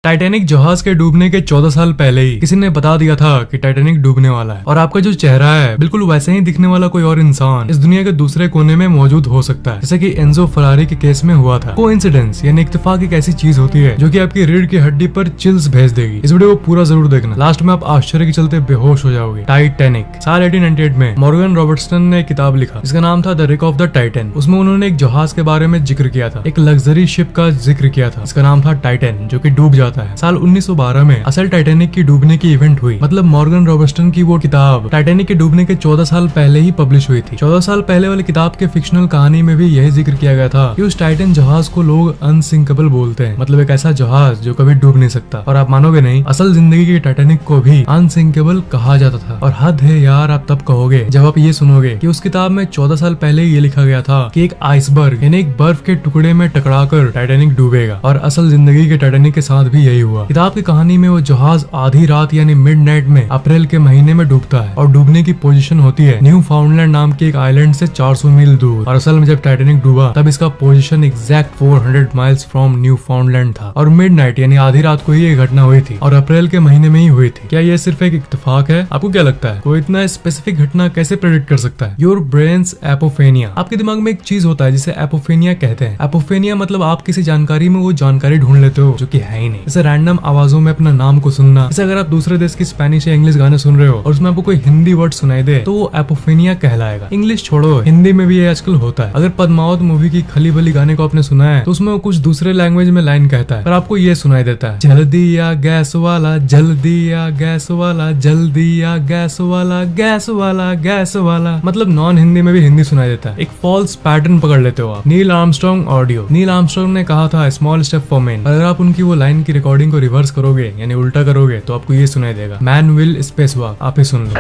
Titanic जहाज के डूबने के 14 साल पहले ही किसी ने बता दिया था कि टाइटैनिक डूबने वाला है और आपका जो चेहरा है बिल्कुल वैसे ही दिखने वाला कोई और इंसान इस दुनिया के दूसरे कोने में मौजूद हो सकता है, जैसे कि एंजो फरारी के केस में हुआ था। कोइंसिडेंस यानी इत्तेफाक एक ऐसी चीज होती है जो कि आपकी रीढ़ की हड्डी पर चिल्स भेज देगी। इस वीडियो को पूरा जरूर देखना, लास्ट में आप आश्चर्य के चलते बेहोश हो जाओगे। टाइटैनिक साल 1898 में मॉर्गन रॉबर्टसन ने एक किताब लिखा जिसका नाम था the Rick of the Titan. उसमें उन्होंने एक जहाज के बारे में जिक्र किया था, एक लग्जरी शिप का जिक्र किया था, इसका नाम था टाइटन, जो कि डूब जाता है। साल 1912 में असल टाइटैनिक की डूबने की इवेंट हुई। मतलब मॉर्गन रॉबर्टसन की वो किताब टाइटैनिक के डूबने के 14 साल पहले ही पब्लिश हुई थी। 14 साल पहले वाली किताब के फिक्शनल कहानी में भी यही जिक्र किया गया था कि उस टाइटन जहाज को लोग अनसिंकेबल बोलते हैं, मतलब एक ऐसा जहाज जो कभी डूब नहीं सकता। और आप मानोगे नहीं, असल जिंदगी की टाइटैनिक को भी अनसिंकेबल कहा जाता था। और हद है यार, आप तब कहोगे जब आप ये सुनोगे कि उस किताब में 14 साल पहले ये लिखा गया था कि एक आइसबर्ग यानी एक बर्फ के टुकड़े में टकराकर टाइटैनिक डूबेगा। और असल जिंदगी के टाइटैनिक के साथ भी यही हुआ। किताब की कहानी में वो जहाज आधी रात यानी मिडनाइट में अप्रैल के महीने में डूबता है और डूबने की पोजीशन होती है न्यू फाउंडलैंड नाम के एक आइलैंड से 400 मील दूर। और असल में जब टाइटैनिक डूबा तब इसका position exact 400 miles from new फाउंडलैंड था। और मिडनाइट यानी आधी रात को ही ये घटना हुई थी और अप्रैल के महीने में ही हुई थी। क्या ये सिर्फ एक इत्तेफाक है? आपको क्या लगता है कोई इतना स्पेसिफिक घटना कैसे प्रेडिक्ट कर सकता है? Your brains apophenia. आपके दिमाग में एक चीज होता है जिसे एपोफेनिया कहते हैं। एपोफेनिया मतलब आप किसी जानकारी में वो जानकारी ढूंढ लेते हो जो कि है ही नहीं। जैसे रैंडम आवाजों में अपना नाम को सुनना। जैसे अगर आप दूसरे देश की स्पेनिश या इंग्लिश गाने सुन रहे हो और उसमें आपको कोई हिंदी वर्ड सुनाई दे तो वो एपोफेनिया कहलाएगा। इंग्लिश छोड़ो, हिंदी में भी ये आजकल होता है। अगर पद्मावत मूवी की खली भली गाने को आपने सुना है तो उसमें वो कुछ दूसरे लैंग्वेज में लाइन कहता है पर आपको ये सुनाई देता है, जल्दी या गैस वाला, जल्दी या गैस वाला, जल्दी या गैस वाला, गैस वाला, गैस वाला। मतलब नॉन हिंदी में भी हिंदी सुनाई देता है। एक फॉल्स पैटर्न पकड़ लेते हो आप। Neil Armstrong audio. Neil Armstrong ने कहा था स्मॉल स्टेप फॉर मैन। अगर आप उनकी वो लाइन की रिकॉर्डिंग को रिवर्स करोगे यानी उल्टा करोगे तो आपको ये सुनाई देगा, मैन विल स्पेस वॉक। आप ही सुन लो।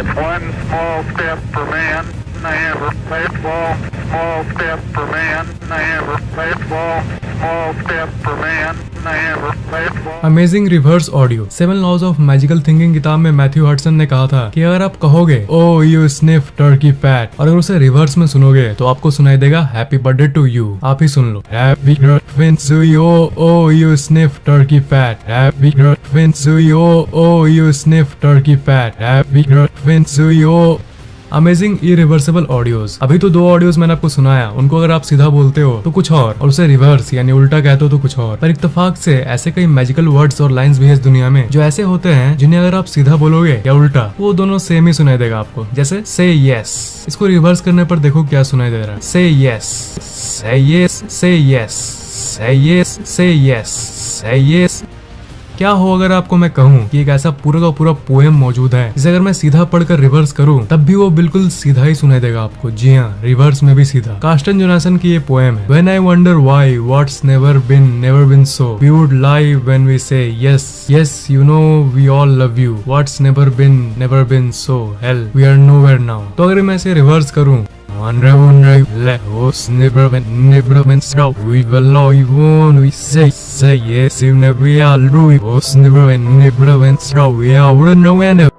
Amazing reverse audio. 7 laws of magical thinking किताब में मैथ्यू हडसन ने कहा था कि अगर आप कहोगे ओ यू स्निफ टर्की फैट और अगर उसे रिवर्स में सुनोगे तो आपको सुनाई देगा हैप्पी बर्थडे टू यू। आप ही सुन लो, happy birthday to you, oh you sniff turkey fat, happy birthday to you, oh you sniff turkey fat, happy birthday to you. Amazing irreversible audios. अभी तो 2 ऑडियोज मैंने आपको सुनाया, उनको अगर आप सीधा बोलते हो तो कुछ और उसे रिवर्स यानी उल्टा कहते हो तो कुछ और। पर इत्तेफाक से ऐसे कई मैजिकल वर्ड्स और लाइंस भी है इस दुनिया में जो ऐसे होते हैं जिन्हें अगर आप सीधा बोलोगे या उल्टा वो दोनों सेम ही सुनाई देगा आपको। जैसे से यस, इसको रिवर्स करने पर देखो क्या सुनाई दे रहा है, से यस, से यस, से यस, से यस, से यस, से यस। क्या हो अगर आपको मैं कहूँ कि एक ऐसा पूरा का पूरा पोएम मौजूद है जिसे अगर मैं सीधा पढ़कर रिवर्स करूँ तब भी वो बिल्कुल सीधा ही सुनाई देगा आपको। जी हाँ, रिवर्स में भी सीधा। कार्स्टन जोनासन की ये पोएम है, When I wonder why what's never been so, we would lie when we say yes, yes, you know we all love you, what's never been so, hell, we are nowhere now। तो अगर मैं इसे reverse करूँ, we will lie when we say yes, you never all ruin, was never been so, we are nowhere।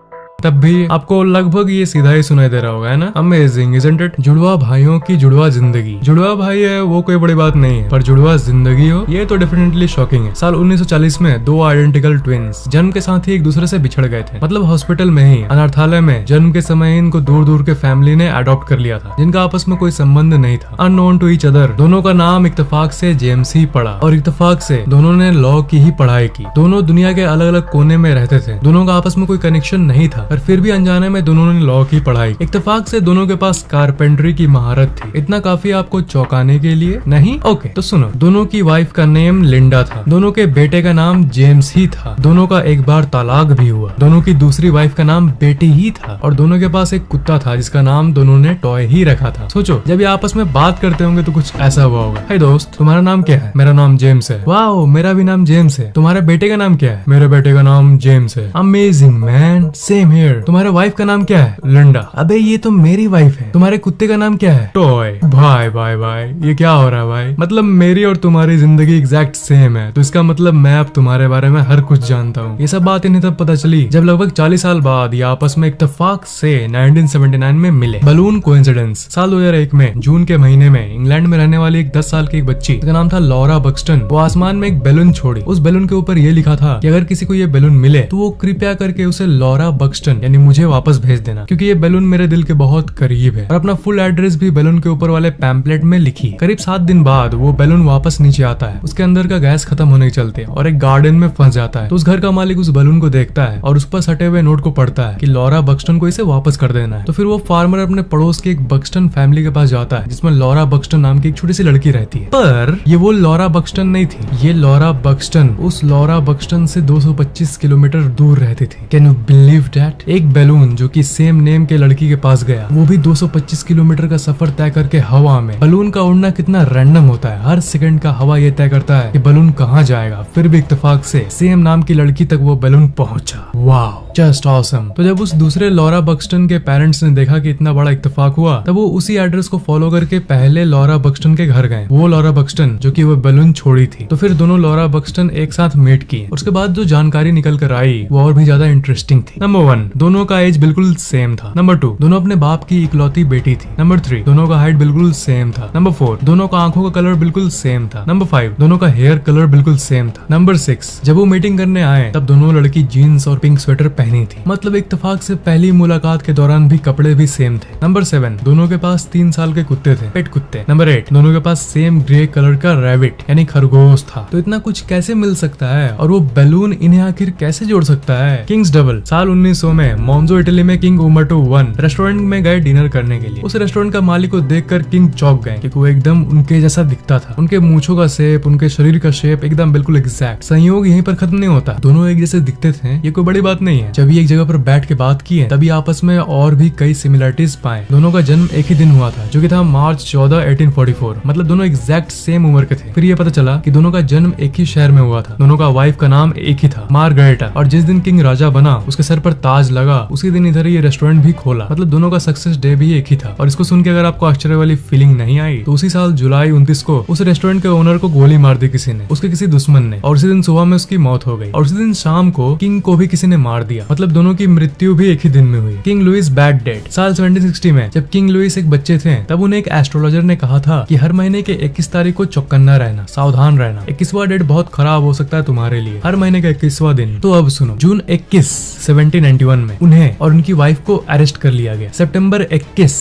तब भी आपको लगभग ये सीधा ही सुनाई दे रहा होगा, है ना? Amazing isn't it? जुड़वा भाइयों की जुड़वा जिंदगी। जुड़वा भाई है वो कोई बड़ी बात नहीं है, पर जुड़वा जिंदगी हो ये तो डेफिनेटली शॉकिंग है। साल 1940 में 2 आइडेंटिकल ट्विंस जन्म के साथ ही एक दूसरे से बिछड़ गए थे। मतलब हॉस्पिटल में ही, अनाथालय में जन्म के समय ही इनको दूर दूर के फैमिली ने अडॉप्ट कर लिया था, जिनका आपस में कोई संबंध नहीं था। Unknown to each other. दोनों का नाम इत्तेफाक से जेम्स ही पड़ा और इत्तेफाक से दोनों ने लॉ की ही पढ़ाई की। दोनों दुनिया के अलग अलग कोने में रहते थे, दोनों का आपस में कोई कनेक्शन नहीं था, पर फिर भी अनजाने में दोनों ने लॉ की पढ़ाई। इत्तेफाक से दोनों के पास कारपेंटरी की महारत थी। इतना काफी आपको चौंकाने के लिए नहीं? ओके, तो सुनो। दोनों की वाइफ का नेम लिंडा था, दोनों के बेटे का नाम जेम्स ही था, दोनों का एक बार तलाक भी हुआ, दोनों की दूसरी वाइफ का नाम बेटी ही था और दोनों के पास एक कुत्ता था जिसका नाम दोनों ने टॉय ही रखा था। सोचो, जब ये आपस में बात करते होंगे तो कुछ ऐसा हुआ होगा, हाय दोस्त, तुम्हारा नाम क्या है? मेरा नाम जेम्स है। वाओ, मेरा भी नाम जेम्स है। तुम्हारे बेटे का नाम क्या है? मेरे बेटे का नाम जेम्स है। Amazing man, same here. तुम्हारे वाइफ का नाम क्या है? लिंडा। अबे ये तो मेरी वाइफ है। तुम्हारे कुत्ते का नाम क्या है? टॉय। भाई भाई भाई ये क्या हो रहा है भाई? मतलब मेरी और तुम्हारी जिंदगी एग्जैक्ट सेम है, तो इसका मतलब मैं अब तुम्हारे बारे में हर कुछ जानता हूँ। ये सब बात इन्हें तब पता चली जब लगभग 40 साल बाद ये आपस में इत्तेफाक से 1979 में मिले। Balloon coincidence. साल 2001 में जून के महीने में इंग्लैंड में रहने वाली एक 10 साल की एक बच्ची, जिसका नाम था लॉरा बक्सटन, वो आसमान में एक बैलून छोड़ी। उस बैलून के ऊपर ये लिखा था कि अगर किसी को ये बैलून मिले तो वो कृपया करके उसे लॉरा बक्सटन यानी मुझे वापस भेज देना, क्योंकि ये बैलून मेरे दिल के बहुत करीब है। और अपना फुल एड्रेस भी बैलून के ऊपर वाले पैम्पलेट में लिखी। करीब 7 दिन बाद वो बैलून वापस नीचे आता है। उसके अंदर का गैस खत्म होने के चलते और एक गार्डन में फंस जाता है। तो उस घर का मालिक उस बैलून को देखता है और उस पर सटे हुए नोट को पढ़ता है कि लॉरा बक्सटन को इसे वापस कर देना है। तो फिर वो फार्मर अपने पड़ोस की एक बक्सटन फैमिली के पास जाता है, जिसमें लॉरा बक्सटन नाम की एक छोटी सी लड़की रहती है। पर ये वो लॉरा बक्सटन नहीं थी। ये लॉरा बक्सटन उस लॉरा बक्सटन से 225 किलोमीटर दूर रहती थी। Can you believe that? एक बैलून जो कि सेम नेम के लड़की के पास गया, वो भी 225 किलोमीटर का सफर तय करके हवा में। बलून का उड़ना कितना रैंडम होता है। हर सेकंड का हवा ये तय करता है कि बलून कहाँ जाएगा। फिर भी इत्तेफाक से सेम नाम की लड़की तक वो बैलून पहुंचा। Wow, just awesome. तो जब उस दूसरे लॉरा बक्सटन के पेरेंट्स ने देखा कि इतना बड़ा इत्तेफाक हुआ, तब वो उसी एड्रेस को फॉलो करके पहले लॉरा बक्सटन के घर गए। वो लॉरा बक्सटन जो कि वो बैलून छोड़ी थी। तो फिर दोनों लॉरा बक्सटन एक साथ मीट किए। उसके बाद जो जानकारी निकल कर आई वो और भी ज्यादा इंटरेस्टिंग थी। नंबर 1, दोनों का एज बिल्कुल सेम था। नंबर 2, दोनों अपने बाप की इकलौती बेटी थी। नंबर 3, दोनों का हाइट बिल्कुल सेम था। नंबर 4, दोनों का आंखों का कलर बिल्कुल सेम था। नंबर 5, दोनों का हेयर कलर बिल्कुल सेम था। नंबर 6, जब वो मीटिंग करने आए तब दोनों लड़की जीन्स और पिंक स्वेटर पहनी थी। मतलब इत्तेफाक से पहली मुलाकात के दौरान भी कपड़े भी सेम थे। नंबर 7, दोनों के पास 3 साल के कुत्ते थे, पेट कुत्ते। नंबर 8, दोनों के पास सेम ग्रे कलर का रैबिट यानी खरगोश था। तो इतना कुछ कैसे मिल सकता है और वो बैलून इन्हें आखिर कैसे जोड़ सकता है? Kings double. साल 1900 में मोन्जो इटली में किंग उमर्टो 1 रेस्टोरेंट में गए डिनर करने के लिए। उस रेस्टोरेंट का मालिक को देखकर किंग चौंक गए, क्योंकि वो एकदम उनके जैसा दिखता था। उनके मूंछों का शेप, उनके शरीर का शेप एकदम बिल्कुल एग्जैक्ट। संयोग यहीं पर खत्म नहीं होता, दोनों एक जैसे दिखते थे, ये कोई बड़ी बात नहीं है। जब ये एक जगह पर बैठ के बात की है तभी आपस में और भी कई सिमिलरिटीज पाए। दोनों का जन्म एक ही दिन हुआ था, जो कि था मार्च 14, 1844। मतलब दोनों एग्जैक्ट सेम उम्र के थे। फिर ये पता चला कि दोनों का जन्म एक ही शहर में हुआ था। दोनों का वाइफ का नाम एक ही था, मार्गरेटा। और जिस दिन किंग राजा बना, उसके सर पर ताज लगा, उसी दिन इधर ये रेस्टोरेंट भी खोला। मतलब दोनों का सक्सेस डे भी एक ही था। और इसको सुन के अगर आपको आश्चर्य वाली फीलिंग नहीं आई, तो उसी साल जुलाई 29 को उस रेस्टोरेंट के ओनर को गोली मार दी किसी ने, उसके किसी दुश्मन ने। और उसी दिन सुबह में उसकी मौत हो गई। और उसी दिन शाम को किंग को भी किसी ने मार दिया। मतलब दोनों की मृत्यु भी एक ही दिन में हुई। King Louis bad date. साल 1760 में जब किंग लुइस एक बच्चे थे, तब उन्हें एक एस्ट्रोलॉजर ने कहा था कि हर महीने के 21 तारीख को चौकन्ना रहना, सावधान रहना। 21वां डेट बहुत खराब हो सकता है तुम्हारे लिए, हर महीने का 21वां दिन। तो अब सुनो, जून 21, 1791 में उन्हें और उनकी वाइफ को अरेस्ट कर लिया गया। सितंबर 21,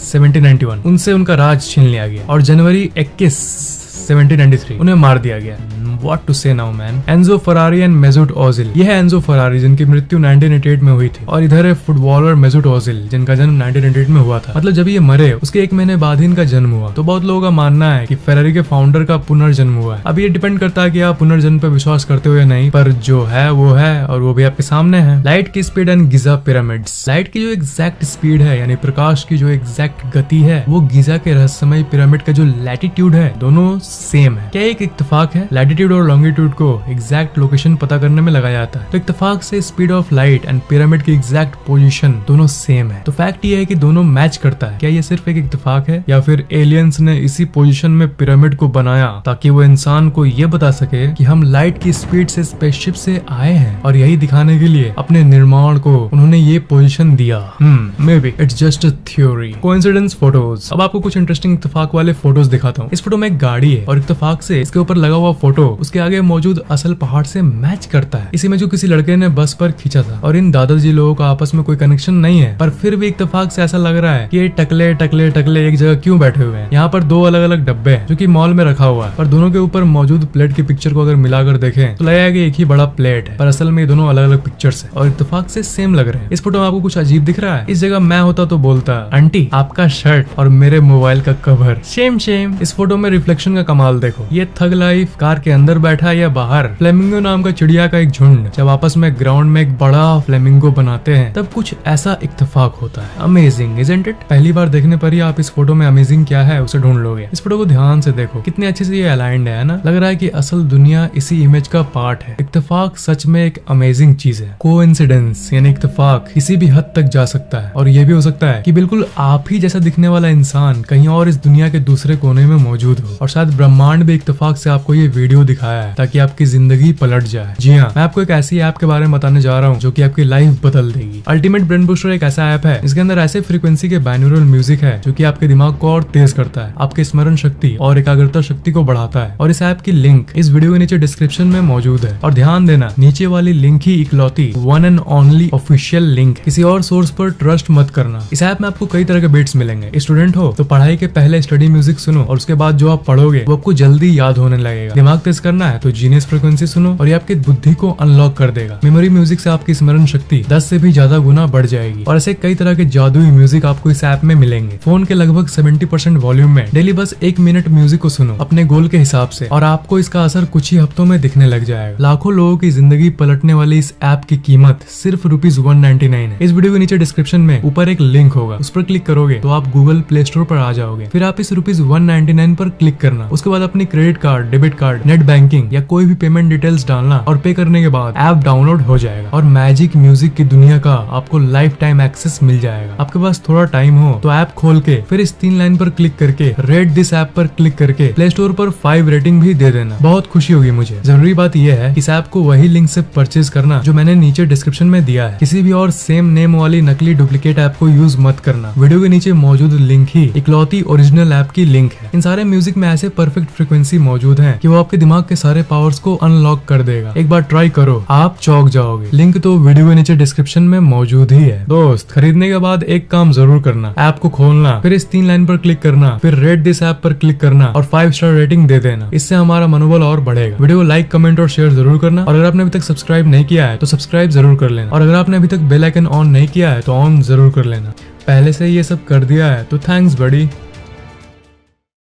1791 उनसे उनका राज छीन लिया गया। और जनवरी 21, 1793 उन्हें मार दिया गया। What to say now man? Enzo Ferrari and Mesut Ozil. यह है एंजो फरारी जिनकी मृत्यु 1988 में हुई थी, और इधर है फुटबॉलर मेसूट ओजिल जिनका जन्म 1988 में हुआ था। मतलब जब ये मरे उसके 1 महीने बाद ही इनका जन्म हुआ। तो बहुत लोगों का मानना है कि फेरारी के फाउंडर का पुनर्जन्म हुआ है। अब ये डिपेंड करता है कि आप पुनर्जन्म पे विश्वास करते हो या नहीं, पर जो है वो है और वो भी आपके सामने है। लाइट की स्पीड एंड गिजा पिरामिड्स। लाइट की जो एग्जैक्ट स्पीड है यानी प्रकाश की जो एग्जैक्ट गति है, वो गिजा के रहस्यमय पिरामिड का जो लैटिट्यूड है, दोनों सेम है। क्या एक इत्तेफाक है? लैटिट्यूड और लॉन्गिट्यूड को एग्जैक्ट लोकेशन पता करने में लगाया जाता है। तो इत्तेफाक से speed of light and pyramid की एग्जैक्ट पोजीशन दोनों सेम है। तो फैक्ट ये है कि दोनों मैच करता है। क्या ये सिर्फ एक इत्तेफाक है या फिर एलियंस ने इसी पोजीशन में पिरामिड को बनाया ताकि वो इंसान को ये बता सके कि हम लाइट की स्पीड से स्पेसशिप से आए हैं, और यही दिखाने के लिए अपने निर्माण को उन्होंने ये पोजीशन दिया। May be it's just a theory. Coincidence photos. अब आपको कुछ इंटरेस्टिंग इत्तेफाक वाले फोटोज दिखाता हूँ। इस फोटो में एक गाड़ी है और इत्तेफाक से इसके ऊपर लगा हुआ फोटो उसके आगे मौजूद असल पहाड़ से मैच करता है। इसी में जो किसी लड़के ने बस पर खींचा था। और इन दादाजी लोगों का आपस में कोई कनेक्शन नहीं है, पर फिर भी इत्तेफाक से ऐसा लग रहा है कि ये टकले टकले टकले एक जगह क्यों बैठे हुए हैं। यहाँ पर 2 अलग अलग डब्बे हैं जो कि मॉल में रखा हुआ है, पर दोनों के ऊपर मौजूद प्लेट की पिक्चर को अगर मिलाकर देखें तो लगेगा कि एक ही बड़ा प्लेट है, पर असल में दोनों अलग अलग पिक्चर्स है और इत्तेफाक से सेम लग रहे हैं। इस फोटो में आपको कुछ अजीब दिख रहा है? इस जगह मैं होता तो बोलता, आंटी आपका शर्ट और मेरे मोबाइल का कवर सेम सेम। इस फोटो में रिफ्लेक्शन का कमाल देखो। ये थग लाइफ कार के अंदर अंदर बैठा है या बाहर, फ्लेमिंगो नाम का चिड़िया का एक झुंड जब आपस में ग्राउंड में एक बड़ा फ्लेमिंगो बनाते हैं तब कुछ ऐसा इत्तेफाक होता है। Amazing isn't it? पहली बार देखने पर ही आप इस फोटो में अमेजिंग क्या है उसे ढूंढ लोगे। इस फोटो को ध्यान से देखो, कितने अच्छे से ये अलाइंड है ना। लग रहा है कि असल दुनिया इसी इमेज का पार्ट है। इत्तेफाक सच में एक अमेजिंग चीज है। कोइंसिडेंस यानी इत्तेफाक किसी भी हद तक जा सकता है, और ये भी हो सकता है कि बिल्कुल आप ही जैसा दिखने वाला इंसान कहीं और इस दुनिया के दूसरे कोने में मौजूद हो, और शायद ब्रह्मांड भी इत्तेफाक से आपको ये वीडियो दिखाया है ताकि आपकी जिंदगी पलट जाए। जी हाँ, मैं आपको एक ऐसी ऐप के बारे में बताने जा रहा हूँ जो कि आपकी लाइफ बदल देगी। अल्टीमेट ब्रेन बूस्टर एक ऐसा ऐप है जिसके अंदर ऐसे फ्रीक्वेंसी के बाइनोरल म्यूजिक है जो कि आपके दिमाग को और तेज करता है, आपके स्मरण शक्ति और एकाग्रता शक्ति को बढ़ाता है। और इस ऐप की लिंक इस वीडियो के नीचे डिस्क्रिप्शन में मौजूद है। और ध्यान देना, नीचे वाली लिंक ही इकलौती one and only official link, किसी और सोर्स पर ट्रस्ट मत करना। इस ऐप में आपको कई तरह के बीट्स मिलेंगे। स्टूडेंट हो तो पढ़ाई के पहले स्टडी म्यूजिक सुनो, और उसके बाद जो आप पढ़ोगे वो आपको जल्दी याद होने लगेगा। दिमाग तेज करना है तो जीनियस फ्रीक्वेंसी सुनो, और ये आपकी बुद्धि को अनलॉक कर देगा। मेमोरी म्यूजिक से आपकी स्मरण शक्ति 10 से भी ज्यादा गुना बढ़ जाएगी। और ऐसे कई तरह के जादुई म्यूजिक आपको इस ऐप में मिलेंगे। फोन के लगभग 70% वॉल्यूम में डेली बस 1 मिनट म्यूजिक को सुनो अपने गोल के हिसाब से, और आपको इसका असर कुछ ही हफ्तों में दिखने लग जाएगा। लाखों लोगों की जिंदगी पलटने वाली इस ऐप की कीमत सिर्फ ₹199 है। इस वीडियो के नीचे डिस्क्रिप्शन में ऊपर एक लिंक होगा, उस पर क्लिक करोगे तो आप गूगल प्ले स्टोर पर आ जाओगे। फिर आप इस ₹199 पर क्लिक करना, उसके बाद अपनी credit card, debit card, net banking या कोई भी पेमेंट डिटेल्स डालना, और पे करने के बाद ऐप डाउनलोड हो जाएगा और मैजिक म्यूजिक की दुनिया का आपको लाइफ टाइम एक्सेस मिल जाएगा। आपके पास थोड़ा टाइम हो तो ऐप खोल के फिर इस 3 लाइन पर क्लिक करके रेट दिस ऐप पर क्लिक करके प्ले स्टोर पर 5 रेटिंग भी दे देना। बहुत खुशी होगी मुझे। जरूरी बात यह है इस ऐप को वही लिंक से परचेज करना जो मैंने नीचे डिस्क्रिप्शन में दिया है। किसी भी और सेम नेम वाली नकली डुप्लीकेट ऐप को यूज मत करना। वीडियो के नीचे मौजूद लिंक ही इकलौती ओरिजिनल ऐप की लिंक है। इन सारे म्यूजिक में ऐसे परफेक्ट फ्रीक्वेंसी मौजूद है कि वो आपके दिमाग के सारे पावर्स को अनलॉक कर देगा। एक बार ट्राई करो, आप चौंक जाओगे। लिंक तो वीडियो के नीचे डिस्क्रिप्शन में मौजूद ही है। दोस्त, खरीदने के बाद एक काम जरूर करना, ऐप को खोलना, फिर इस 3 लाइन पर क्लिक करना, फिर रेट दिस ऐप पर क्लिक करना और 5 स्टार रेटिंग दे देना। इससे हमारा मनोबल और बढ़ेगा। वीडियो को लाइक, कमेंट और शेयर जरूर करना, और अगर आपने अभी तक सब्सक्राइब नहीं किया है तो सब्सक्राइब जरूर कर लेना, और अगर आपने अभी तक बेल आइकन ऑन नहीं किया है तो ऑन जरूर कर लेना। पहले से ये सब कर दिया है तो थैंक्स बड़ी।